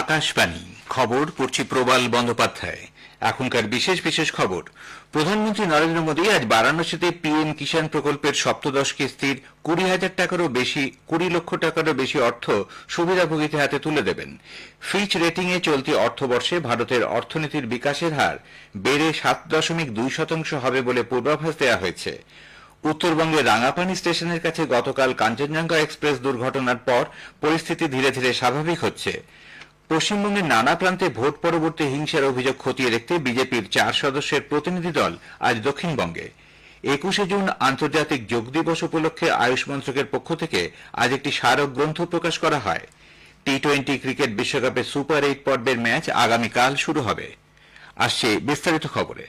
আকাশবাণী খবর পড়ছি প্রবাল বন্দ্যোপাধ্যায়। এখনকার বিশেষ বিশেষ খবর। প্রধানমন্ত্রী নরেন্দ্র মোদী আজ বারাণসীতে পিএম কিষাণ প্রকল্পের সপ্তদশ কিস্তির 20 লক্ষ টাকারও বেশি অর্থ সুবিধাভোগীদের হাতে তুলে দেবেন। ফিচ রেটিংয়ে চলতি অর্থবর্ষে ভারতের অর্থনীতির বিকাশের হার বেড়ে 7.2% হবে বলে পূর্বাভাস দেওয়া হয়েছে। উত্তরবঙ্গের রাঙাপানি স্টেশনের কাছে গতকাল কাঞ্চনজঙ্ঘা এক্সপ্রেস দুর্ঘটনার পর পরিস্থিতি ধীরে ধীরে স্বাভাবিক হচ্ছে। পশ্চিমবঙ্গের নানা প্রান্তে ভোট পরবর্তী হিংসার অভিযোগ খতিয়ে দেখতে বিজেপির 4 সদস্যের প্রতিনিধি দল আজ দক্ষিণবঙ্গে। 21শে জুন আন্তর্জাতিক যোগ দিবস উপলক্ষে আয়ুষ মন্ত্রকের পক্ষ থেকে আজ একটি স্মারক গ্রন্থ প্রকাশ করা হয়। টি-20 ক্রিকেট বিশ্বকাপের সুপার 8 পর্বের ম্যাচ আগামীকাল শুরু হবে। আসছে বিস্তারিত খবরে।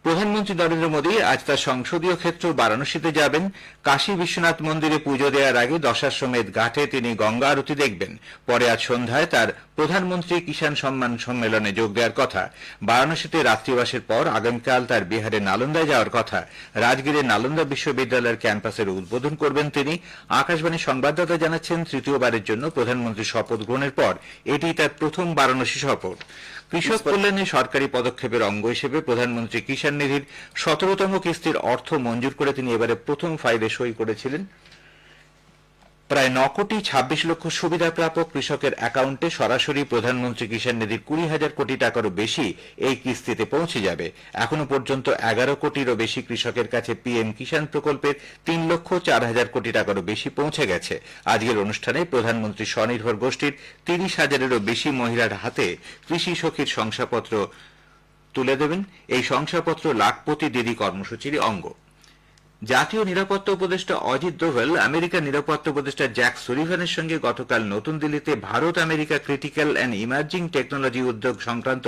প্রধানমন্ত্রী নরেন্দ্র মোদী আজ তার সংসদীয় ক্ষেত্র বারাণসীতে যাবেন। কাশী বিশ্বনাথ মন্দিরে পুজো দেওয়ার আগে দশাশ্বমেধ ঘাটে তিনি গঙ্গা আরতি দেখবেন। পরে আজ সন্ধ্যায় তার প্রধানমন্ত্রী কিষাণ সম্মান সম্মেলনে যোগ দেওয়ার কথা। বারাণসীতে রাত্রিবাসের পর আগামীকাল তার বিহারের নালন্দায় যাওয়ার কথা। রাজগীরের নালন্দা বিশ্ববিদ্যালয়ের ক্যাম্পাসের উদ্বোধন করবেন তিনি। আকাশবাণীর সংবাদদাতা জানাচ্ছেন, তৃতীয়বারের জন্য প্রধানমন্ত্রী শপথ গ্রহণের পর এটি তার প্রথম বারাণসী সফর। কৃষক কল্যাণে সরকারি পদক্ষেপের অঙ্গ হিসেবে প্রধানমন্ত্রী কিষাণ নিধির 17তম কিস্তির অর্থ মঞ্জুর করে তিনি এবারে প্রথম ফাইলে সই করেছিলেন। প্রায় 9.26 লক্ষ সুবিধা প্রাপক কৃষকের অ্যাকাউন্টে সরাসরি প্রধানমন্ত্রী কিষাণ নিধির 20,000 কোটি টাকারও বেশি এই কিস্তিতে পৌঁছে যাবে। এখনো পর্যন্ত 11 কোটিরও বেশি কৃষকের কাছে পিএম কিষাণ প্রকল্পের 3,04,000 কোটি টাকারও বেশি পৌঁছে গেছে। আজকের অনুষ্ঠানে প্রধানমন্ত্রী স্বনির্ভর গোষ্ঠীর 30,000-এরও বেশি মহিলার হাতে কৃষি সখীর শংসাপত্র তুলে দেবেন। এই শংসাপত্র লাখপতি দিদি কর্মসূচির অঙ্গ। জাতীয় নিরাপত্তা উপদেষ্টা অজিত দোভাল আমেরিকার নিরাপত্তা উপদেষ্টা জ্যাক সুলিভানের সঙ্গে গতকাল নতুন দিল্লিতে Bharat America critical and emerging technology উদ্যোগ সংক্রান্ত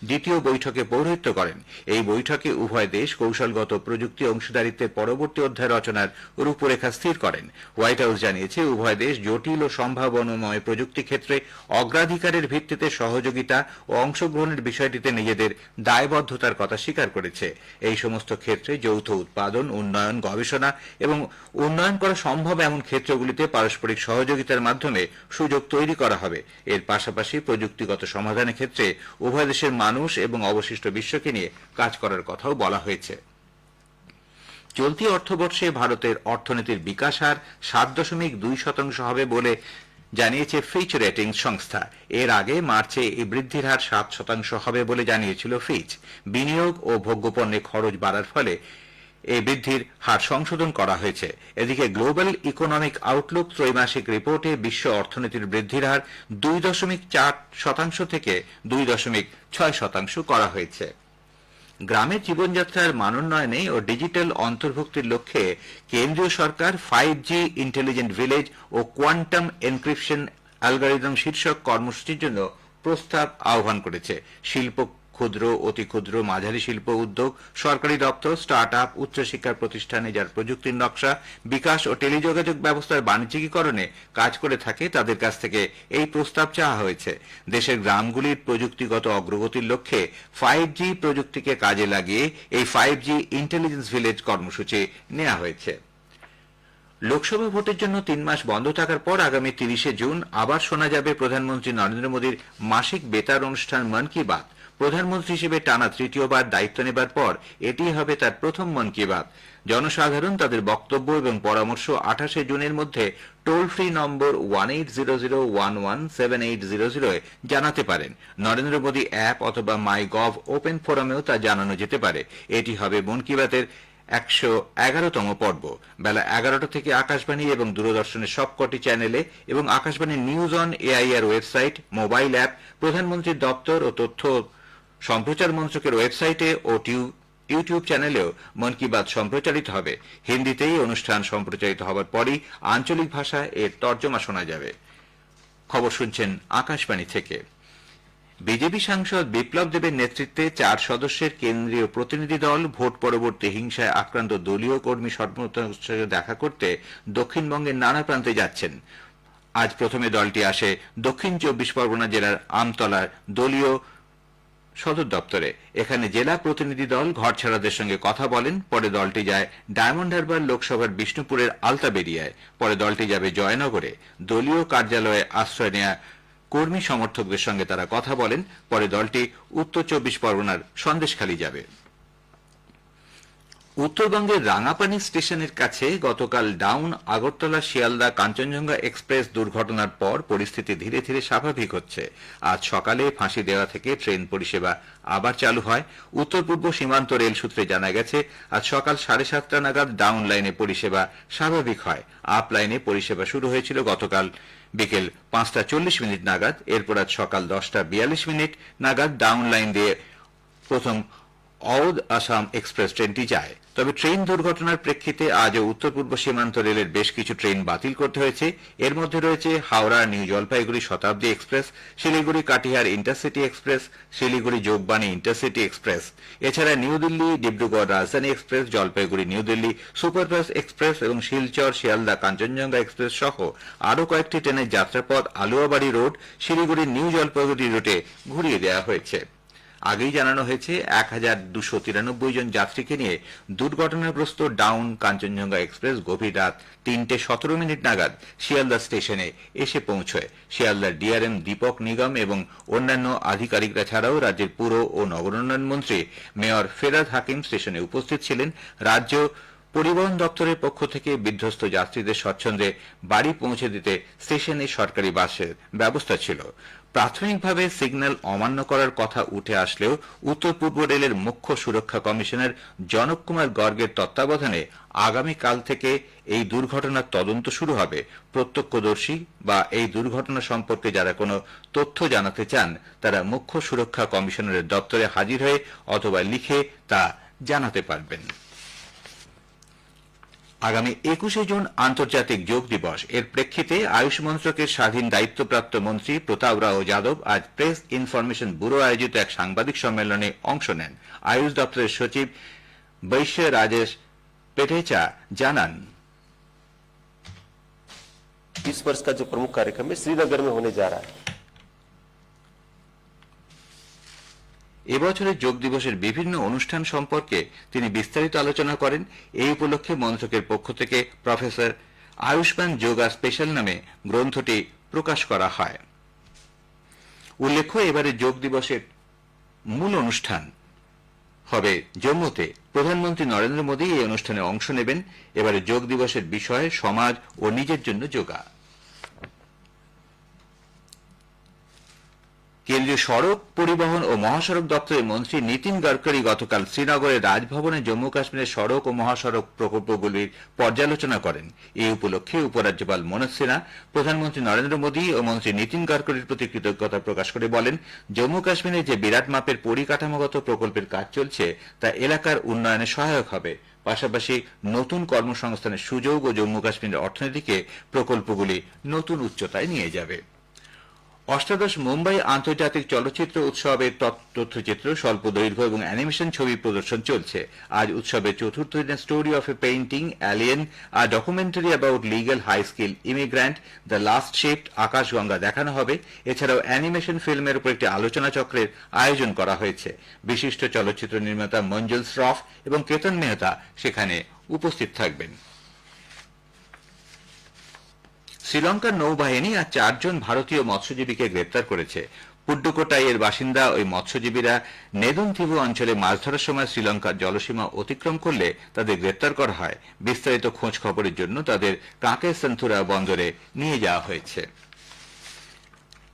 দ্বিতীয় বৈঠকে পৌরোহিত্য করেন। এই বৈঠকে উভয় দেশ কৌশলগত প্রযুক্তি অংশীদারিত্বের পরবর্তী অধ্যায় রচনার রূপরেখা স্থির করেন। হোয়াইট হাউস জানিয়েছে, উভয় দেশ জটিল ও সম্ভাবনাময় প্রযুক্তি ক্ষেত্রে অগ্রাধিকারের ভিত্তিতে সহযোগিতা ও অংশগ্রহণের বিষয়টিতে নিজেদের দায়বদ্ধতার কথা স্বীকার করেছে। এই সমস্ত ক্ষেত্রে যৌথ উৎপাদন, উন্নয়ন, গবেষণা এবং উন্নয়ন করা সম্ভব এমন ক্ষেত্রগুলিতে পারস্পরিক সহযোগিতার মাধ্যমে সুযোগ তৈরি করা হবে। এর পাশাপাশি প্রযুক্তিগত সমাধানের ক্ষেত্রে উভয় দেশের মানুষ এবং অবশিষ্ট বিশ্বকে নিয়ে কাজ করার কথাও বলা হয়েছে। চলতি অর্থবর্ষে ভারতের অর্থনীতির বিকাশ হার 7.2% হবে বলে জানিয়েছে ফিচ রেটিং সংস্থা। এর আগে মার্চে এই বৃদ্ধির হার 7% হবে বলে জানিয়েছিল ফিচ। বিনিয়োগ ও ভোগ্যপণ্যে খরচ বাড়ার ফলে এই বৃদ্ধির হার সংশোধন করা হয়েছে। এদিকে গ্লোবাল ইকোনমিক আউটলুক ত্রৈমাসিক রিপোর্টে বিশ্ব অর্থনীতির বৃদ্ধির হার 2.4% থেকে 2.6% করা হয়েছে। গ্রামের জীবনযাত্রার মানোন্নয়নে ও ডিজিটাল অন্তর্ভুক্তির লক্ষ্যে কেন্দ্রীয় সরকার 5G ইন্টেলিজেন্ট ভিলেজ ও কোয়ান্টাম এনক্রিপশন অ্যালগরিদম শীর্ষক কর্মসূচির জন্য প্রস্তাব আহ্বান করেছে। শিল্প, ক্ষুদ্র, অতি ক্ষুদ্র, মাঝারি শিল্প উদ্যোগ, সরকারি দপ্তর, স্টার্ট আপ, উচ্চশিক্ষার প্রতিষ্ঠানে যার প্রযুক্তির নকশা, বিকাশ ও টেলিযোগাযোগ ব্যবস্থার বাণিজ্যিকীকরণে কাজ করে থাকে তাদের কাছ থেকে এই প্রস্তাব চাওয়া হয়েছে। দেশের গ্রামগুলির প্রযুক্তিগত অগ্রগতির লক্ষ্যে 5G প্রযুক্তিকে কাজে লাগিয়ে এই 5G ইন্টেলিজেন্স ভিলেজ কর্মসূচি নেওয়া হয়েছে। লোকসভা ভোটের জন্য 3 মাস বন্ধ থাকার পর আগামী 30শে জুন আবার শোনা যাবে প্রধানমন্ত্রী নরেন্দ্র মোদীর মাসিক বেতার অনুষ্ঠান মন কি বাত। প্রধানমন্ত্রী হিসেবে টানা তৃতীয়বার দায়িত্ব নেবার পর এটি হবে তার প্রথম মন কি বাত। জনসাধারণ তাদের বক্তব্য এবং পরামর্শ 28শে জুনের মধ্যে টোল ফ্রি নম্বর 1800117800 জানাতে পারেন। নরেন্দ্র মোদী অ্যাপ অথবা মাই গভ ওপেন ফোরামেও তা জানানো যেতে পারে। এটি হবে মন কি বাতের 111তম পর্ব। বেলা 11টা থেকে আকাশবাণী এবং দূরদর্শনের সবকটি চ্যানেলে এবং Akashvani news on AIR website, mobile app, প্রধানমন্ত্রীর দপ্তর ও তথ্য সম্প্রচার মন্ত্রকের ওয়েবসাইটে ও ইউটিউব চ্যানেলেও মন কি বাত সম্প্রচারিত হবে। হিন্দিতেই অনুষ্ঠান সম্প্রচারিত হবার পরই আঞ্চলিক ভাষায় এর তর্জমা শোনা যাবে। খবর শুনছেন আকাশবাণী থেকে। বিজেপি সাংসদ বিপ্লব দেবের নেতৃত্বে 4 সদস্যের কেন্দ্রীয় প্রতিনিধি দল ভোট পরবর্তী হিংসায় আক্রান্ত দলীয় কর্মী সমর্থকদের সঙ্গে দেখা করতে দক্ষিণবঙ্গের নানা প্রান্তে যাচ্ছেন। আজ প্রথমে দলটি আসে দক্ষিণ 24 পরগনা জেলার আমতলার দলীয় সদর দপ্তরে। এখানে জেলা প্রতিনিধি দল ঘরছাড়াদের সঙ্গে কথা বলেন। পরে দলটি যায় ডায়মন্ড হারবার লোকসভার বিষ্ণুপুরের আলতাবেরিয়ায়। পরে দলটি যাবে জয়নগরে। দলীয় কার্যালয়ে আশ্রয় নেয়া কর্মী সমর্থকদের সঙ্গে তারা কথা বলেন। পরে দলটি উত্তর 24 পরগনার সন্দেশখালী যাবে। উত্তরবঙ্গের রাঙাপানি স্টেশনের কাছে গতকাল ডাউন আগরতলা শিয়ালদা কাঞ্চনজঙ্ঘা এক্সপ্রেস দুর্ঘটনার পর পরিস্থিতি ধীরে ধীরে স্বাভাবিক হচ্ছে। আজ সকালে ফাঁসি দেওয়া থেকে ট্রেন পরিষেবা আবার চালু হয়। উত্তর পূর্ব সীমান্ত রেল সূত্রে জানা গেছে, আজ সকাল 7:30 নাগাদ ডাউন লাইনে পরিষেবা স্বাভাবিক হয়। আপ লাইনে পরিষেবা শুরু হয়েছিল গতকাল বিকেল 5:40 নাগাদ। এরপর আজ সকাল 10:42 নাগাদ ডাউন লাইন দিয়ে প্রথম অওধ আসাম এক্সপ্রেস ট্রেনটি যায়। তবে ট্রেন দুর্ঘটনার প্রেক্ষিতে আজও উত্তর পূর্ব সীমান্ত রেলের বেশ কিছু ট্রেন বাতিল করতে হয়েছে। এর মধ্যে রয়েছে হাওড়া নিউ জলপাইগুড়ি শতাব্দী express, Siliguri Katihar intercity express, Siliguri Jogbani intercity express. এছাড়া নিউ দিল্লি ডিব্রুগড় রাজধানী express, Jalpaiguri new Delhi superfast express এবং শিলচর শিয়ালদা কাঞ্চনজঙ্ঘা এক্সপ্রেস সহ আরও কয়েকটি ট্রেনের যাত্রাপথ আলুয়াবাড়ি রোড, শিলিগুড়ি নিউ জলপাইগুড়ি রুটে ঘুরিয়ে দেওয়া হয়েছে। আগেই জানানো হয়েছে 1293 জন যাত্রীকে নিয়ে দুর্ঘটনাগ্রস্ত ডাউন কাঞ্চনজঙ্ঘা এক্সপ্রেস গভীর রাত 3:17 নাগাদ শিয়ালদা স্টেশনে এসে পৌঁছয়। শিয়ালদার ডিআরএম দীপক নিগম এবং অন্যান্য আধিকারিকরা ছাড়াও রাজ্যের পুর ও নগরোন্নয়ন মন্ত্রী মেয়র ফেরাদ হাকিম স্টেশনে উপস্থিত ছিলেন। রাজ্য পরিবহন দপ্তরের পক্ষ থেকে বিধ্বস্ত যাত্রীদের স্বচ্ছন্দে বাড়ি পৌঁছে দিতে স্টেশনে সরকারি বাসের ব্যবস্থা ছিল। প্রাথমিকভাবে সিগন্যাল অমান্য করার কথা উঠে আসলেও উত্তর পূর্ব রেলের মুখ্য সুরক্ষা কমিশনার জনক কুমার গর্গের তত্ত্বাবধানে আগামীকাল থেকে এই দুর্ঘটনার তদন্ত শুরু হবে। প্রত্যক্ষদর্শী বা এই দুর্ঘটনা সম্পর্কে যারা কোনো তথ্য জানাতে চান তারা মুখ্য সুরক্ষা কমিশনারের দপ্তরে হাজির হয়ে অথবা লিখে তা জানাতে পারবেন। আগামী 21শে জুন আন্তর্জাতিক যোগ দিবস। এর প্রেক্ষিতে আয়ুষ মন্ত্রকের স্বাধীন দায়িত্বপ্রাপ্ত মন্ত্রী প্রতাপ রাও যাদব আজ প্রেস ইনফরমেশন ব্যুরো আয়োজিত এক সাংবাদিক সম্মেলনে অংশ নেন। আয়ুষ দপ্তরের সচিব বৈশ্য রাজেশ पेटेचा জানান, इस वर्ष का जो प्रमुख कार्यक्रम है श्रीनगर में होने जा रहा है। এবছরের যোগ দিবসের বিভিন্ন অনুষ্ঠান সম্পর্কে তিনি বিস্তারিত আলোচনা করেন। এই উপলক্ষে মন্ত্রকের পক্ষ থেকে প্রফেসর আয়ুষ্মান যোগা স্পেশাল নামে গ্রন্থটি প্রকাশ করা হয়। উল্লেখ্য, এবারে যোগ দিবসের মূল অনুষ্ঠান হবে জম্মুতে। প্রধানমন্ত্রী নরেন্দ্র মোদী এই অনুষ্ঠানে অংশ নেবেন। এবারে যোগ দিবসের বিষয় সমাজ ও নিজের জন্য যোগা। কেন্দ্রীয় সড়ক পরিবহন ও মহাসড়ক দপ্তরের মন্ত্রী নীতিন গডকরি গতকাল শ্রীনগরের রাজভবনে জম্মু কাশ্মীরের সড়ক ও মহাসড়ক প্রকল্পগুলির পর্যালোচনা করেন। এই উপলক্ষে উপরাজ্যপাল মনোজ সিনহা প্রধানমন্ত্রী নরেন্দ্র মোদী ও মন্ত্রী নীতিন গডকরির প্রতি কৃতজ্ঞতা প্রকাশ করে বলেন, জম্মু কাশ্মীরে যে বিরাট মাপের পরিকাঠামোগত প্রকল্পের কাজ চলছে তা এলাকার উন্নয়নে সহায়ক হবে। পাশাপাশি নতুন কর্মসংস্থানের সুযোগ ও জম্মু কাশ্মীরের অর্থনীতিকে প্রকল্পগুলি নতুন উচ্চতায় নিয়ে যাবে। অষ্টাদশ মুম্বাই আন্তর্জাতিক চলচ্চিত্র উৎসবের তথ্যচিত্র, স্বল্প দৈর্ঘ্য এবং অ্যানিমেশন ছবি প্রদর্শন চলছে। আজ উৎসবের চতুর্থ দিনে story of a painting alien, a documentary about legal high skill immigrant, the last shift, Akashganga দেখানো হবে। এছাড়াও অ্যানিমেশন ফিল্মের উপর একটি আলোচনা চক্রের আয়োজন করা হয়েছে। বিশিষ্ট চলচ্চিত্র নির্মাতা মঞ্জুল শ্রফ এবং কেতন মেহতা সেখানে উপস্থিত থাকবেন। শ্রীলঙ্কার নৌবাহিনী আজ 4 জন ভারতীয় মৎস্যজীবীকে গ্রেপ্তার করেছে। পুড্ডুকোটাইয়ের বাসিন্দা ওই মৎস্যজীবীরা নেদুনথিবু অঞ্চলে মাছ ধরার সময় শ্রীলঙ্কার জলসীমা অতিক্রম করলে তাদের গ্রেপ্তার করা হয়। বিস্তারিত খোঁজ খবরের জন্য তাদের কাঁকে সেন্থুরা বন্দরে নিয়ে যাওয়া হয়েছে।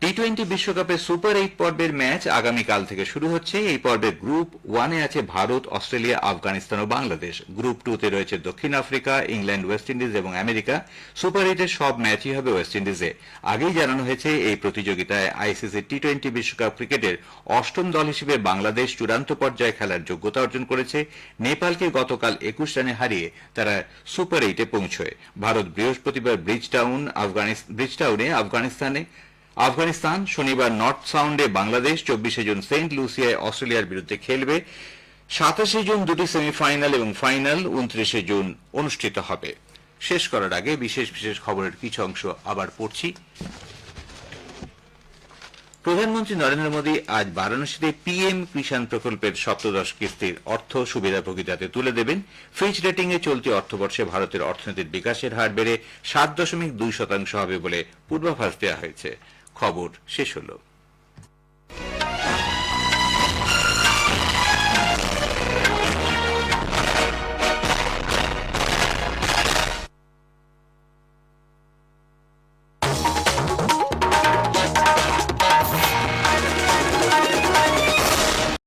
টি-20 বিশ্বকাপের সুপার 8 পর্বের ম্যাচ আগামীকাল থেকে শুরু হচ্ছে। এই পর্বে গ্রুপ 1-এ আছে ভারত, অস্ট্রেলিয়া, আফগানিস্তান ও বাংলাদেশ। গ্রুপ 2-তে রয়েছে দক্ষিণ আফ্রিকা, ইংল্যান্ড, ওয়েস্ট ইন্ডিজ এবং আমেরিকা। সুপার 8-এর সব ম্যাচই হবে ওয়েস্ট ইন্ডিজে। আগেই জানানো হয়েছে এই প্রতিযোগিতায় আইসিসি টি-20 বিশ্বকাপ ক্রিকেটের 8ম দল হিসেবে বাংলাদেশ চূড়ান্ত পর্যায়ে খেলার যোগ্যতা অর্জন করেছে। নেপালকে গতকাল 21 রানে হারিয়ে তারা সুপার 8-এ পৌঁছয়। ভারত বৃহস্পতিবার ব্রিজটাউনে আফগানিস্তান, শনিবার নর্থ সাউন্ডে বাংলাদেশ, 24শে জুন সেন্ট লুসিয়ায় অস্ট্রেলিয়ার বিরুদ্ধে খেলবে। 27শে জুন দুটি সেমিফাইনাল এবং ফাইনাল 29শে জুন অনুষ্ঠিত হবে। শেষ করার আগে বিশেষ বিশেষ খবরের কিছু অংশ আবার পড়ছি। প্রধানমন্ত্রী নরেন্দ্র মোদী আজ বারাণসীতে পিএম কিষাণ প্রকল্পের সপ্তদশ কিস্তির অর্থ সুবিধাভোগীদের হাতে তুলে দেবেন। ফিচ রেটিংয়ে চলতি অর্থবর্ষে ভারতের অর্থনীতির বিকাশের হার বেড়ে 7.2% হবে বলে পূর্বাভাস দেওয়া হয়েছে। খবর শেষ হলো।